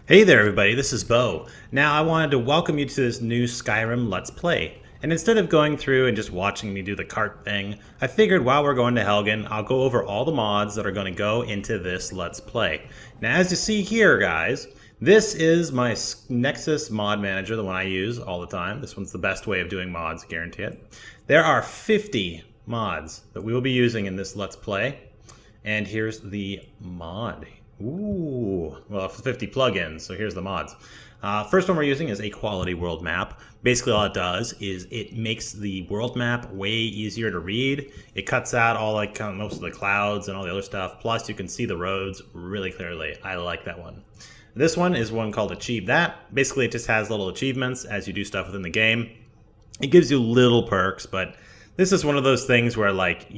Hey there everybody, this is Bo. Now I wanted to welcome you to this new Skyrim Let's Play. And instead of going through and just watching me do the cart thing, I figured while we're going to Helgen, I'll go over all the mods that are going to go into this Let's Play. Now as you see here guys, this is my Nexus mod manager, the one I use all the time. This one's the best way of doing mods, guarantee it. There are 50 mods that we will be using in this Let's Play. And here's the mod. Ooh, well, 50 plugins, so here's the mods. First one we're using is a quality world map. Basically all it does is it makes the world map way easier to read. It cuts out all most of the clouds and all the other stuff, plus you can see the roads really clearly. I like that one. This one is one called Achieve That. Basically it just has little achievements as you do stuff within the game. It gives you little perks, but this is one of those things where like if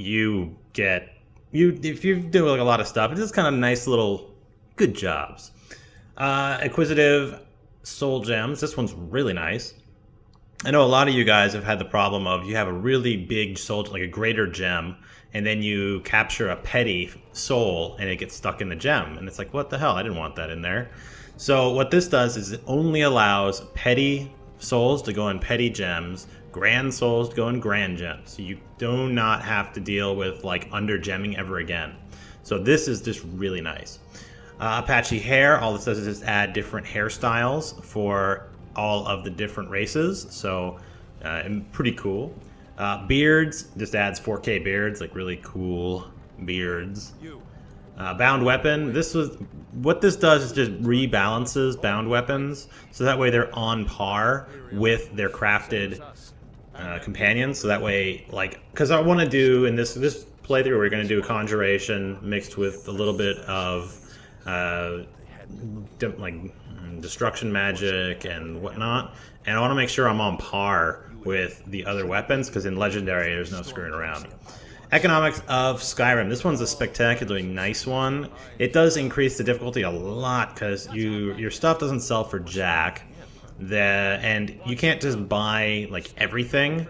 you do like a lot of stuff, it's just kind of nice little good jobs. Acquisitive soul gems. This one's really nice. I know a lot of you guys have had the problem of you have a really big soul, like a greater gem, and then you capture a petty soul and it gets stuck in the gem. And it's like, what the hell? I didn't want that in there. So what this does is it only allows petty souls to go in petty gems, grand souls to go in grand gems. So you do not have to deal with like under gemming ever again. So this is just really nice. Apache hair, all this does is just add different hairstyles for all of the different races. So pretty cool. Beards, just adds 4K beards, like really cool beards. Bound weapon, what this does is just rebalances bound weapons, so that way they're on par with their crafted companions. So that way, like, because I want to do in this playthrough, we're going to do a conjuration mixed with a little bit of destruction magic and whatnot, and I want to make sure I'm on par with the other weapons, because in Legendary there's no screwing around. Economics of Skyrim. This one's a spectacularly nice one. It does increase the difficulty a lot because your stuff doesn't sell for jack. And you can't just buy like everything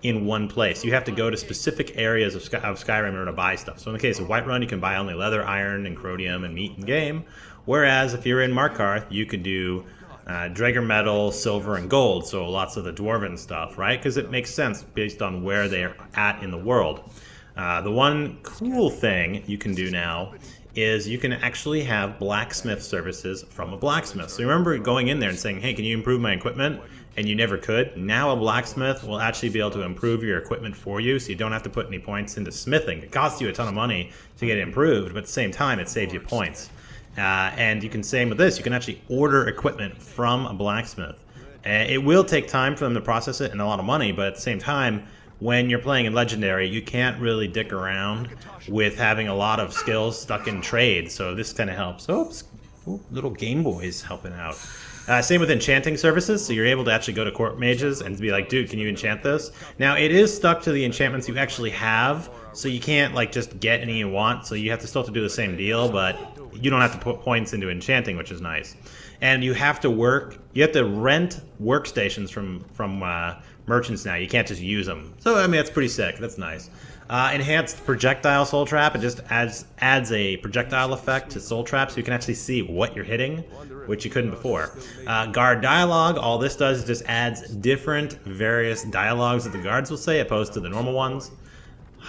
in one place. You have to go to specific areas of Skyrim in order to buy stuff. So in the case of Whiterun, you can buy only leather, iron, and chromium and meat in game. Whereas if you're in Markarth, you could do Drager metal, silver, and gold. So lots of the dwarven stuff, right? Because it makes sense based on where they're at in the world. The one cool thing you can do now is you can actually have blacksmith services from a blacksmith. So remember going in there and saying, hey, can you improve my equipment? And you never could. Now a blacksmith will actually be able to improve your equipment for you, so you don't have to put any points into smithing. It costs you a ton of money to get it improved, but at the same time, it saves you points. And you can same with this. You can actually order equipment from a blacksmith. It will take time for them to process it and a lot of money, but at the same time, when you're playing in Legendary, you can't really dick around with having a lot of skills stuck in trade, so this kind of helps. Oops, little Game Boy's helping out. Same with enchanting services, so you're able to actually go to court mages and be like, dude, can you enchant this? Now, it is stuck to the enchantments you actually have, so you can't like just get any you want, so you have to still have to do the same deal, but you don't have to put points into enchanting, which is nice. And you have to rent workstations from merchants now. You can't just use them. So, I mean, that's pretty sick. That's nice. Enhanced projectile soul trap. It just adds a projectile effect to soul trap, so you can actually see what you're hitting, which you couldn't before. Guard dialogue. All this does is just adds different various dialogues that the guards will say, opposed to the normal ones.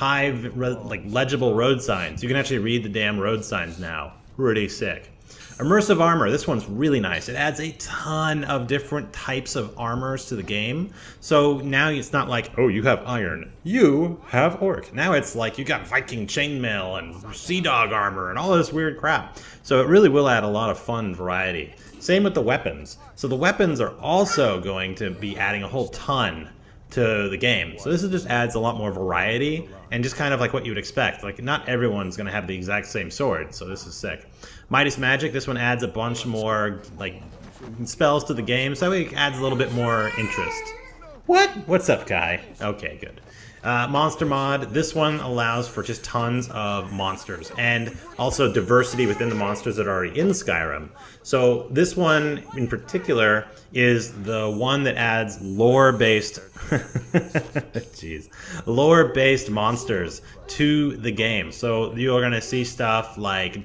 Legible road signs. You can actually read the damn road signs now. Pretty sick. Immersive armor. This one's really nice. It adds a ton of different types of armors to the game. So now it's not like, oh, you have iron, you have orc. Now it's like you got Viking chainmail and sea dog armor and all this weird crap. So it really will add a lot of fun variety. Same with the weapons. So the weapons are also going to be adding a whole ton to the game. So this just adds a lot more variety and just kind of like what you would expect. Like not everyone's going to have the exact same sword, so this is sick. Midas Magic, this one adds a bunch more like spells to the game, so that way it adds a little bit more interest. What? What's up, Kai? Okay, good. Monster mod, this one allows for just tons of monsters and also diversity within the monsters that are already in Skyrim. So this one in particular is the one that adds lore-based lore-based monsters to the game. So you're going to see stuff like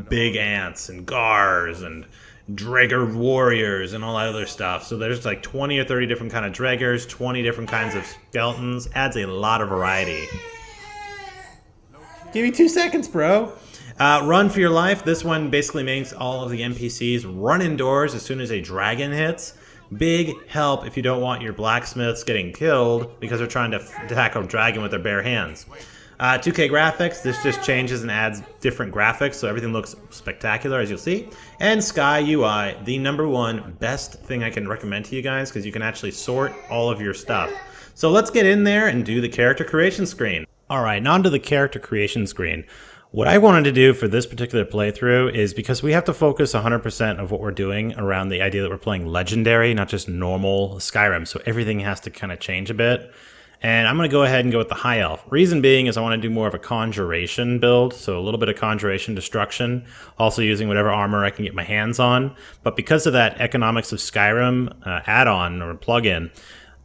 big ants and gars and Draegr warriors and all that other stuff. So there's like 20 or 30 different kind of Draegrs, 20 different kinds of skeletons. Adds a lot of variety. Give me 2 seconds, bro. Run for your life. This one basically makes all of the NPCs run indoors as soon as a dragon hits. Big help if you don't want your blacksmiths getting killed because they're trying to tackle a dragon with their bare hands. 2K graphics, this just changes and adds different graphics, so everything looks spectacular, as you'll see. And Sky UI, the #1 best thing I can recommend to you guys, because you can actually sort all of your stuff. So let's get in there and do the character creation screen. Alright, now onto the character creation screen. What I wanted to do for this particular playthrough is, because we have to focus 100% of what we're doing around the idea that we're playing Legendary, not just normal Skyrim, so everything has to kind of change a bit. And I'm going to go ahead and go with the High Elf. Reason being is I want to do more of a Conjuration build, so a little bit of Conjuration Destruction, also using whatever armor I can get my hands on. But because of that Economics of Skyrim add-on or plugin,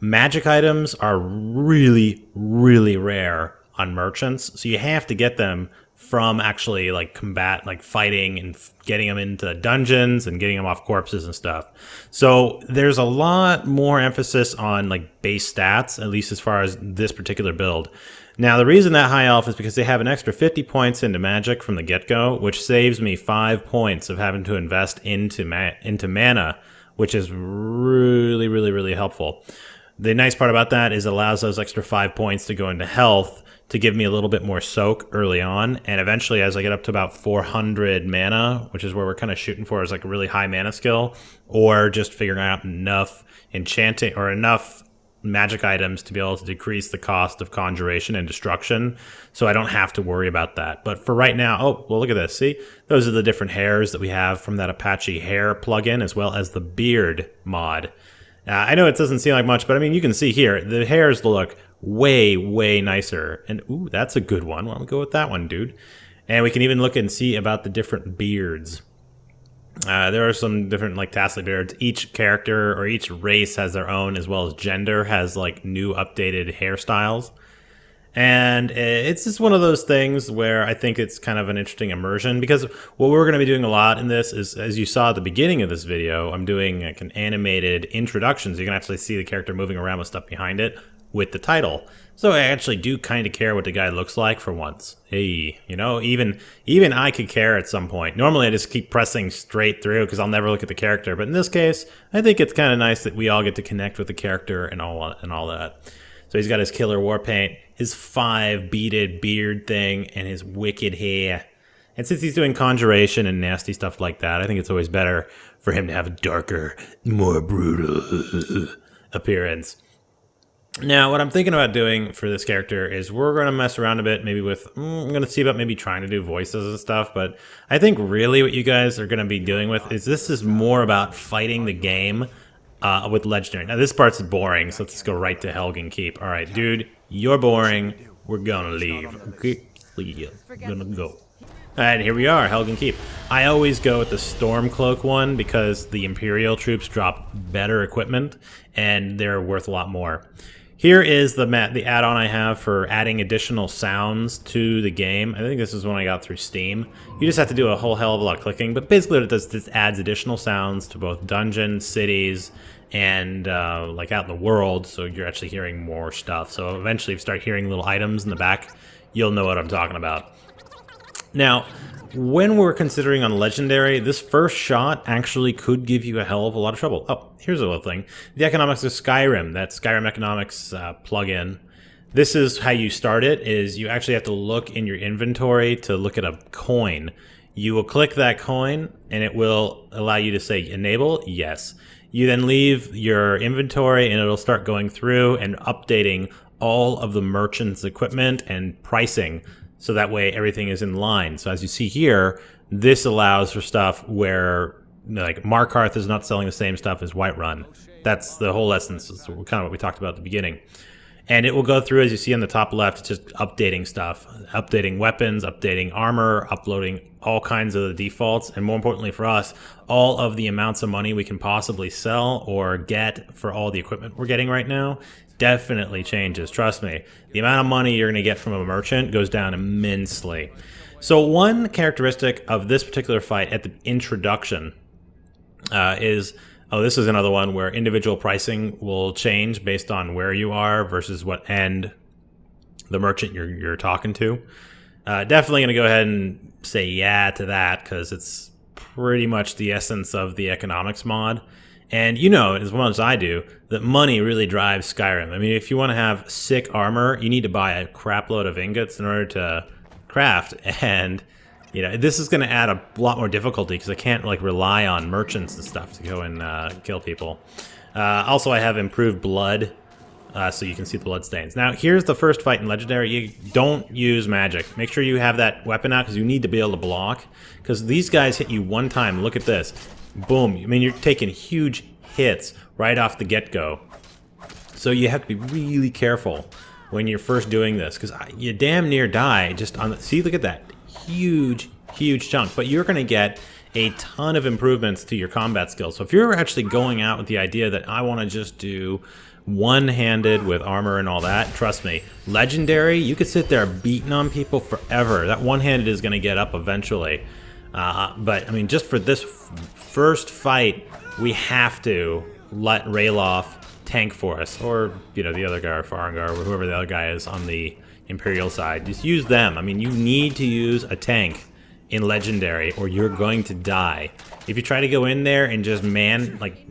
magic items are really, really rare on merchants, so you have to get them from actually like combat, like fighting and getting them into dungeons and getting them off corpses and stuff. So there's a lot more emphasis on like base stats, at least as far as this particular build. Now the reason that High Elf is because they have an extra 50 points into magic from the get-go, which saves me 5 points of having to invest into mana, which is really, really, really helpful. The nice part about that is it allows those extra 5 points to go into health to give me a little bit more soak early on, and eventually as I get up to about 400 mana, which is where we're kind of shooting for, is like a really high mana skill, or just figuring out enough enchanting or enough magic items to be able to decrease the cost of conjuration and destruction, so I don't have to worry about that. But for right now, oh, well, look at this. See, those are the different hairs that we have from that Apache hair plugin, as well as the beard mod. I know it doesn't seem like much, but I mean, you can see here, the hairs look way, way nicer. And ooh, that's a good one. Why don't we go with that one, dude? And we can even look and see about the different beards. There are some different like tassel beards. Each character or each race has their own, as well as gender has like new updated hairstyles. And it's just one of those things where I think it's kind of an interesting immersion, because what we're going to be doing a lot in this is, as you saw at the beginning of this video, I'm doing like an animated introduction, so you can actually see the character moving around with stuff behind it with the title. So I actually do kind of care what the guy looks like for once. Hey, you know, even I could care at some point. Normally I just keep pressing straight through because I'll never look at the character, but in this case, I think it's kind of nice that we all get to connect with the character and all that. So he's got his killer war paint, his 5 beaded beard thing, and his wicked hair. And since he's doing conjuration and nasty stuff like that, I think it's always better for him to have a darker, more brutal appearance. Now, what I'm thinking about doing for this character is we're going to mess around a bit, maybe with, I'm going to see about maybe trying to do voices and stuff, but I think really what you guys are going to be doing with is this is more about fighting the game with Legendary. Now, this part's boring, so let's just go right to Helgen Keep. All right, dude, you're boring. We're going to leave. Okay, we're going to go. And here we are, Helgen Keep. I always go with the Stormcloak one because the Imperial troops drop better equipment, and they're worth a lot more. Here is the add-on I have for adding additional sounds to the game. I think this is one I got through Steam. You just have to do a whole hell of a lot of clicking, but basically what it does is it adds additional sounds to both dungeons, cities, and like out in the world, so you're actually hearing more stuff. So eventually if you start hearing little items in the back, you'll know what I'm talking about. Now, when we're considering on Legendary, this first shot actually could give you a hell of a lot of trouble. Oh, here's a little thing. The Economics of Skyrim, that Skyrim Economics plugin. This is how you start it, is you actually have to look in your inventory to look at a coin. You will click that coin, and it will allow you to say enable, yes. You then leave your inventory, and it'll start going through and updating all of the merchant's equipment and pricing, so that way everything is in line. So as you see here, this allows for stuff where, like, Markarth is not selling the same stuff as Whiterun. That's the whole essence. It's kind of what we talked about at the beginning. And it will go through, as you see on the top left, just updating stuff, updating weapons, updating armor, uploading all kinds of the defaults, and more importantly for us, all of the amounts of money we can possibly sell or get for all the equipment we're getting right now. Definitely changes, trust me. The amount of money you're going to get from a merchant goes down immensely. So one characteristic of this particular fight at the introduction is, oh, this is another one where individual pricing will change based on where you are versus what end the merchant you're talking to. Definitely going to go ahead and say yeah to that, because it's pretty much the essence of the economics mod. And you know, as well as I do, that money really drives Skyrim. I mean, if you want to have sick armor, you need to buy a crap load of ingots in order to craft. And, you know, this is going to add a lot more difficulty because I can't, like, rely on merchants and stuff to go and kill people. Also, I have improved blood, so you can see the blood stains. Now, here's the first fight in Legendary. You don't use magic. Make sure you have that weapon out because you need to be able to block. Because these guys hit you one time. Look at this. Boom. I mean, you're taking huge hits right off the get-go. So you have to be really careful when you're first doing this, because you damn near die just on the... See, look at that. Huge, huge chunk. But you're going to get a ton of improvements to your combat skills. So if you're actually going out with the idea that I want to just do one-handed with armor and all that, trust me, Legendary, you could sit there beating on people forever. That one-handed is going to get up eventually. But, I mean, just for this first fight, we have to let Rayloff tank for us. Or, you know, the other guy, or Farengar, or whoever the other guy is on the Imperial side. Just use them. I mean, you need to use a tank in Legendary, or you're going to die. If you try to go in there and just like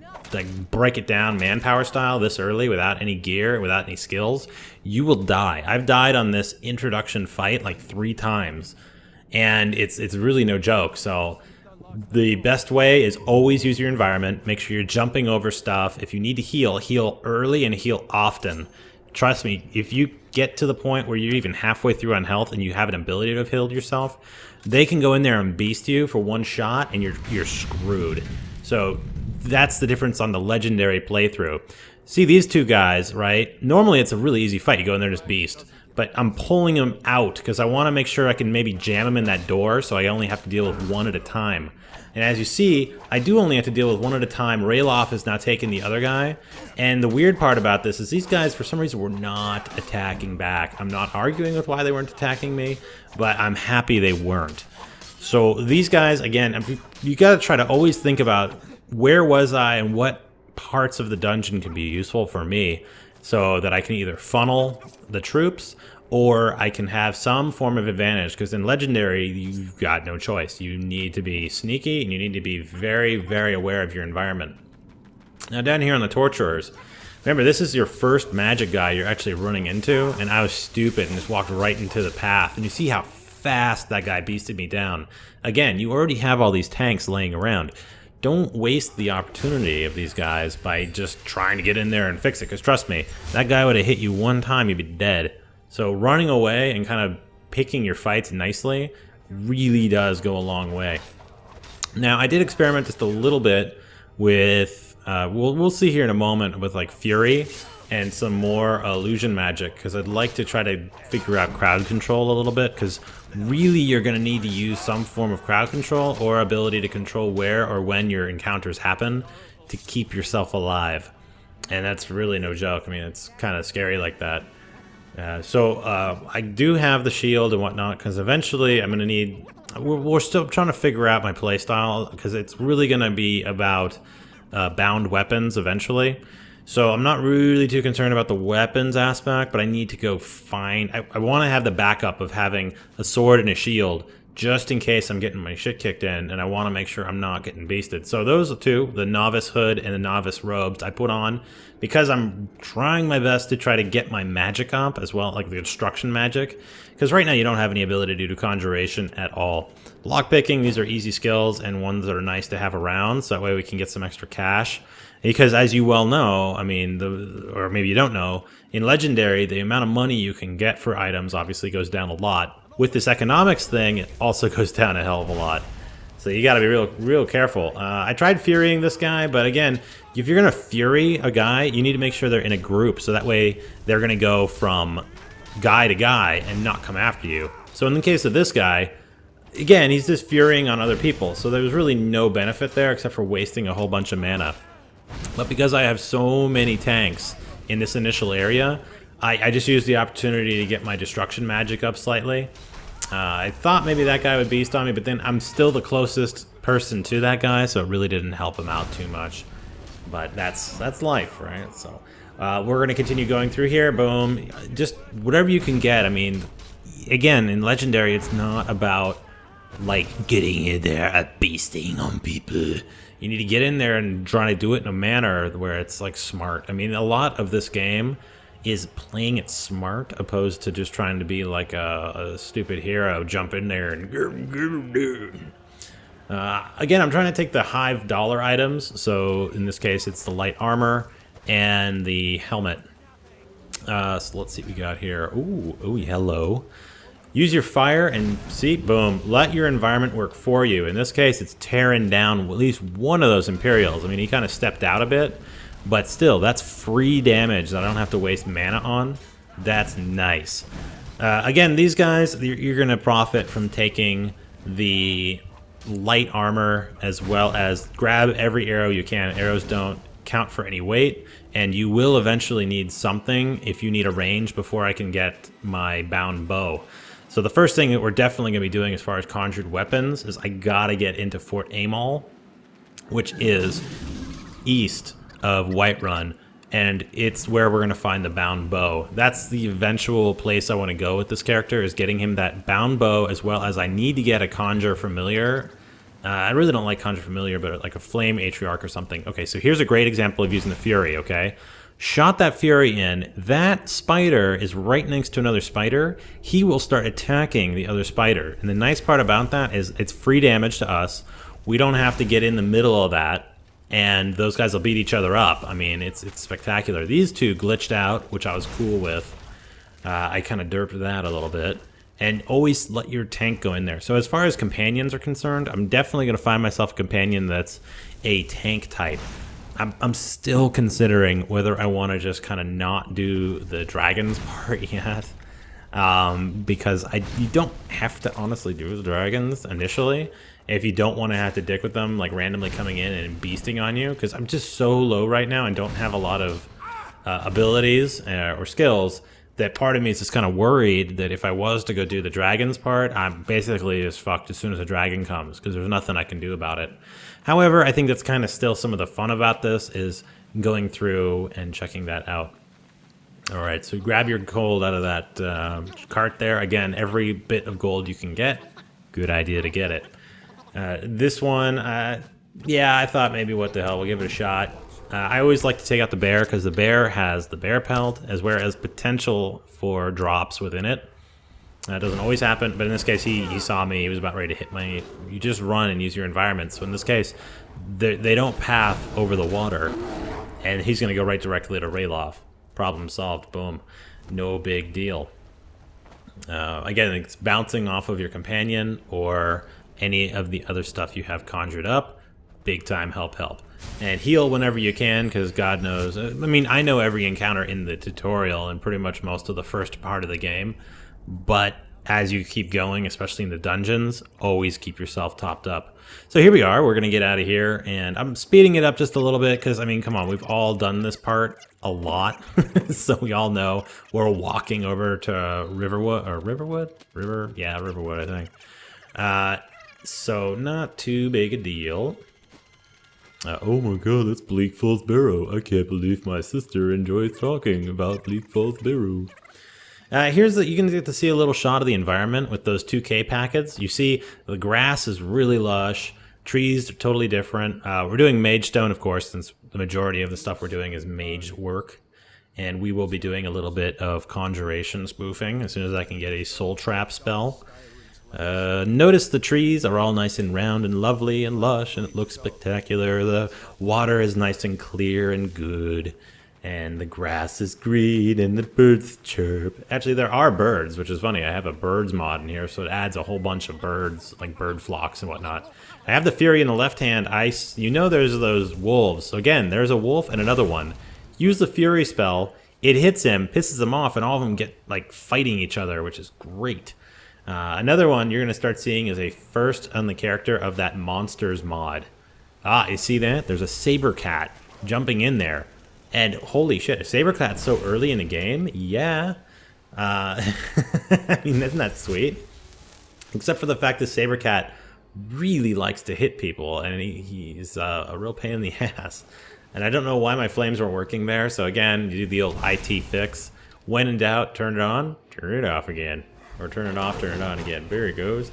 break it down manpower style this early without any gear, without any skills, you will die. I've died on this introduction fight like 3 times. And it's really no joke. So the best way is always use your environment. Make sure you're jumping over stuff. If you need to heal early and heal often. Trust me, if you get to the point where you're even halfway through on health and you have an ability to have healed yourself, they can go in there and beast you for one shot and you're screwed. So that's the difference on the Legendary playthrough. See these two guys, right? Normally it's a really easy fight. You go in there and just beast. But I'm pulling them out because I want to make sure I can maybe jam them in that door, so I only have to deal with one at a time. And as you see, I do only have to deal with one at a time. Rayloff is now taking the other guy. And the weird part about this is these guys, for some reason, were not attacking back. I'm not arguing with why they weren't attacking me, but I'm happy they weren't. So these guys, again, you got to try to always think about where was I and what parts of the dungeon can be useful for me, so that I can either funnel the troops or I can have some form of advantage, because in Legendary, you've got no choice. You need to be sneaky, and you need to be very, very aware of your environment. Now down here on the Torturers, remember, this is your first magic guy you're actually running into, and I was stupid and just walked right into the path. And you see how fast that guy beasted me down. Again, you already have all these tanks laying around. Don't waste the opportunity of these guys by just trying to get in there and fix it, because trust me, that guy would have hit you one time, you'd be dead. So running away and kind of picking your fights nicely really does go a long way. Now, I did experiment just a little bit with, we'll see here in a moment, with like Fury and some more illusion magic, because I'd like to try to figure out crowd control a little bit, because really you're going to need to use some form of crowd control or ability to control where or when your encounters happen to keep yourself alive. And that's really no joke. I mean, it's kind of scary like that. So I do have the shield and whatnot, because eventually I'm going to need... We're still trying to figure out my playstyle, because it's really going to be about bound weapons eventually. So I'm not really too concerned about the weapons aspect, but I need to go find... I want to have the backup of having a sword and a shield, just in case I'm getting my shit kicked in, and I want to make sure I'm not getting beasted. So those are two, the novice hood and the novice robes, I put on because I'm trying my best to try to get my magic up as well, like the destruction magic, because right now you don't have any ability to do conjuration at all. Lockpicking, these are easy skills and ones that are nice to have around, so that way we can get some extra cash. Because as you well know, I mean, or maybe you don't know, in Legendary, the amount of money you can get for items obviously goes down a lot. With this economics thing, it also goes down a hell of a lot. So you got to be real careful. I tried Furying this guy, but again, if you're going to Fury a guy, you need to make sure they're in a group, so that way they're going to go from guy to guy and not come after you. So in the case of this guy, again, he's just Furying on other people, so there was really no benefit there except for wasting a whole bunch of mana. But because I have so many tanks in this initial area, I just used the opportunity to get my destruction magic up slightly. I thought maybe that guy would beast on me, but then I'm still the closest person to that guy, so it really didn't help him out too much. But that's life, right? So we're going to continue going through here. Boom. Just whatever you can get. I mean, again, in Legendary, it's not about, like, getting in there and beasting on people. You need to get in there and try to do it in a manner where it's, like, smart. I mean, a lot of this game is playing it smart, opposed to just trying to be like a stupid hero, jump in there and... again, I'm trying to take the high dollar items, so in this case it's the light armor and the helmet. So let's see what we got here. Ooh, hello. Use your fire and see, boom, let your environment work for you. In this case, it's tearing down at least one of those Imperials. I mean, he kind of stepped out a bit, but still, that's free damage that I don't have to waste mana on. That's nice. Again, these guys, you're going to profit from taking the light armor as well as grab every arrow you can. Arrows don't count for any weight, and you will eventually need something if you need a range before I can get my bound bow. So the first thing that we're definitely going to be doing as far as conjured weapons is I gotta get into Fort Amal, which is east of Whiterun, and it's where we're going to find the bound bow. That's the eventual place I want to go with this character, is getting him that bound bow, as well as I need to get a conjure familiar. I really don't like conjure familiar, but like a flame atriarch or something. Okay, so here's a great example of using the fury, okay? Shot that fury in, that spider is right next to another spider. He will start attacking the other spider. And the nice part about that is it's free damage to us. We don't have to get in the middle of that, and those guys will beat each other up. I mean, it's spectacular. These two glitched out, which I was cool with. I kind of derped that a little bit. And always let your tank go in there. So as far as companions are concerned, I'm definitely going to find myself a companion that's a tank type. I'm still considering whether I want to just kind of not do the dragons part yet. Because you don't have to honestly do the dragons initially if you don't want to have to dick with them, like randomly coming in and beasting on you. Because I'm just so low right now and don't have a lot of abilities or skills, that part of me is just kind of worried that if I was to go do the dragons part, I'm basically just fucked as soon as a dragon comes, because there's nothing I can do about it. However, I think that's kind of still some of the fun about this, is going through and checking that out. All right, so grab your gold out of that cart there. Again, every bit of gold you can get, good idea to get it. This one, yeah, I thought maybe what the hell, we'll give it a shot. I always like to take out the bear, because the bear has the bear pelt, as well as potential for drops within it. That doesn't always happen, but in this case, he saw me, he was about ready to hit me. You just run and use your environment. So in this case, they don't path over the water, and he's going to go right directly to Rayloff. Problem solved, boom. No big deal. Again, it's bouncing off of your companion or any of the other stuff you have conjured up. Big time help. And heal whenever you can, because God knows. I mean, I know every encounter in the tutorial and pretty much most of the first part of the game, but as you keep going, especially in the dungeons, always keep yourself topped up. So here we are, we're going to get out of here, and I'm speeding it up just a little bit, because, I mean, come on, we've all done this part a lot, so we all know we're walking over to Riverwood, I think. So not too big a deal. Oh my god, that's Bleak Falls Barrow. I can't believe my sister enjoys talking about Bleak Falls Barrow. You can get to see a little shot of the environment with those 2K packets. You see the grass is really lush, trees are totally different. We're doing Mage Stone, of course, since the majority of the stuff we're doing is mage work. And we will be doing a little bit of conjuration spoofing as soon as I can get a soul trap spell. Notice the trees are all nice and round and lovely and lush, and it looks spectacular. The water is nice and clear and good, and the grass is green and the birds chirp. Actually, there are birds, which is funny. I have a birds mod in here, so it adds a whole bunch of birds, like bird flocks and whatnot. I have the Fury in the left hand. You know there's those wolves. So again, there's a wolf and another one. Use the Fury spell. It hits him, pisses him off, and all of them get like fighting each other, which is great. Another one you're going to start seeing is a first on the character of that Monsters mod. You see that? There's a saber cat jumping in there. And holy shit, a saber cat so early in the game? Yeah. I mean, isn't that sweet? Except for the fact that saber cat really likes to hit people, and he's a real pain in the ass. And I don't know why my flames weren't working there, so again, you do the old IT fix. When in doubt, turn it on, turn it off again. Or turn it off, turn it on again. There it goes.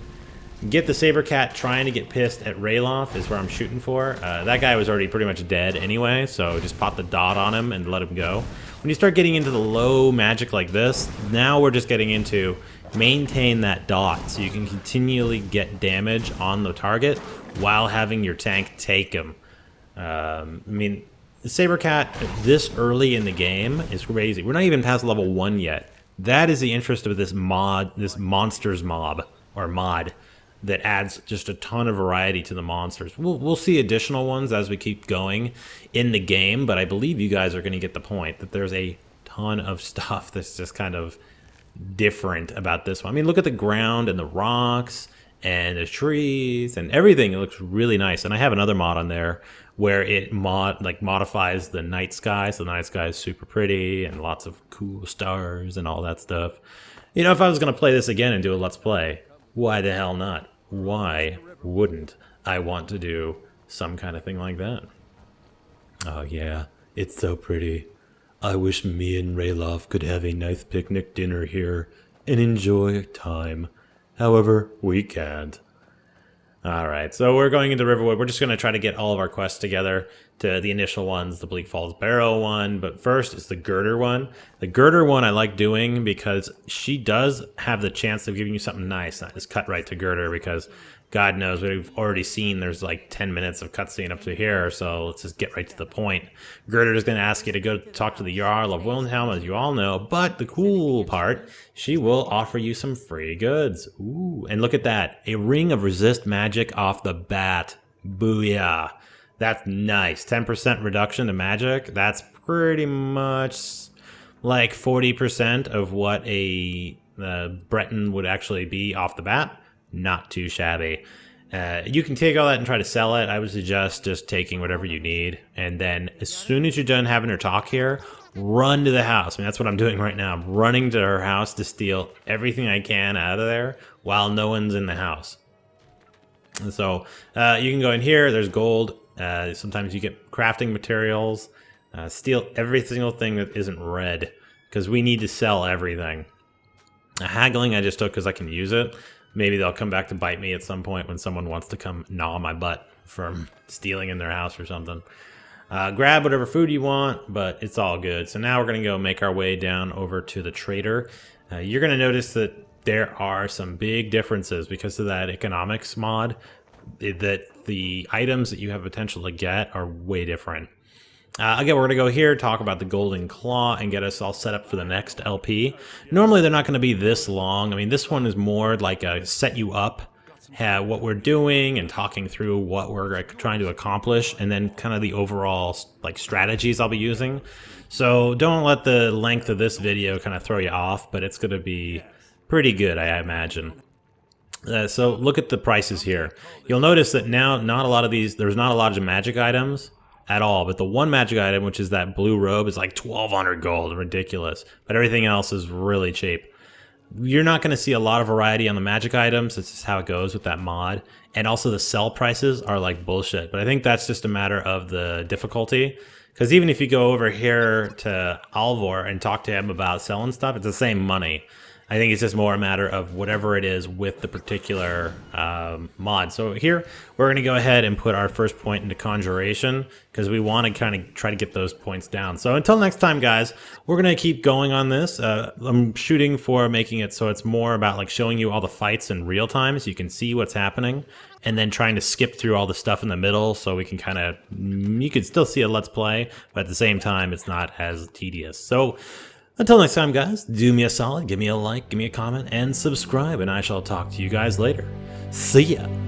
Get the Saber Cat trying to get pissed at Rayloff is where I'm shooting for. That guy was already pretty much dead anyway, so just pop the dot on him and let him go. When you start getting into the low magic like this, now we're just getting into maintain that dot so you can continually get damage on the target while having your tank take him. I mean, the Saber Cat this early in the game is crazy. We're not even past level 1 yet. That is the interest of this mod, this monsters mob, or mod, that adds just a ton of variety to the monsters. We'll see additional ones as we keep going in the game, but I believe you guys are going to get the point that there's a ton of stuff that's just kind of different about this one. I mean, look at the ground and the rocks and the trees and everything. It looks really nice. And I have another mod on there where it modifies the night sky. So the night sky is super pretty and lots of cool stars and all that stuff. You know, if I was going to play this again and do a Let's Play, why the hell not? Why wouldn't I want to do some kind of thing like that? Oh yeah, it's so pretty. I wish me and Rayloff could have a nice picnic dinner here and enjoy time. However, we can't. Alright, so we're going into Riverwood. We're just going to try to get all of our quests together to the initial ones, the Bleak Falls Barrow one, but first is the Girder one. The Girder one I like doing because she does have the chance of giving you something nice, not just cut right to Girder, because God knows we've already seen there's like 10 minutes of cutscene up to here, so let's just get right to the point. Girder is going to ask you to go talk to the Jarl of Wilhelm, as you all know, but the cool part, she will offer you some free goods. Ooh, and look at that, a ring of resist magic off the bat. Booyah. That's nice. 10% reduction to magic. That's pretty much like 40% of what a Breton would actually be off the bat. Not too shabby. You can take all that and try to sell it. I would suggest just taking whatever you need. And then as soon as you're done having her talk here, run to the house. I mean, that's what I'm doing right now. I'm running to her house to steal everything I can out of there while no one's in the house. And so you can go in here. There's gold. Sometimes you get crafting materials. Steal every single thing that isn't red, because we need to sell everything. Haggling I just took because I can use it. Maybe they'll come back to bite me at some point when someone wants to come gnaw my butt from stealing in their house or something. Grab whatever food you want, but it's all good. So now we're going to go make our way down over to the trader. You're going to notice that there are some big differences because of that economics mod, that the items that you have potential to get are way different. Again, we're going to go here, talk about the Golden Claw, and get us all set up for the next LP. Normally, they're not going to be this long. I mean, this one is more like a set you up, what we're doing, and talking through what we're trying to accomplish, and then kind of the overall like strategies I'll be using. So don't let the length of this video kind of throw you off, but it's going to be pretty good, I imagine. So look at the prices here. You'll notice that now there's not a lot of magic items at all, but the one magic item, which is that blue robe, is like 1,200 gold, ridiculous. But everything else is really cheap. You're not going to see a lot of variety on the magic items. It's just how it goes with that mod. And also the sell prices are like bullshit. But I think that's just a matter of the difficulty. Because even if you go over here to Alvor and talk to him about selling stuff, it's the same money. I think it's just more a matter of whatever it is with the particular mod. So here, we're going to go ahead and put our first point into Conjuration, because we want to kind of try to get those points down. So until next time, guys, we're going to keep going on this. I'm shooting for making it so it's more about like showing you all the fights in real time so you can see what's happening, and then trying to skip through all the stuff in the middle so we can kind of, you can still see a Let's Play, but at the same time, it's not as tedious. So until next time, guys, do me a solid, give me a like, give me a comment, and subscribe, and I shall talk to you guys later. See ya!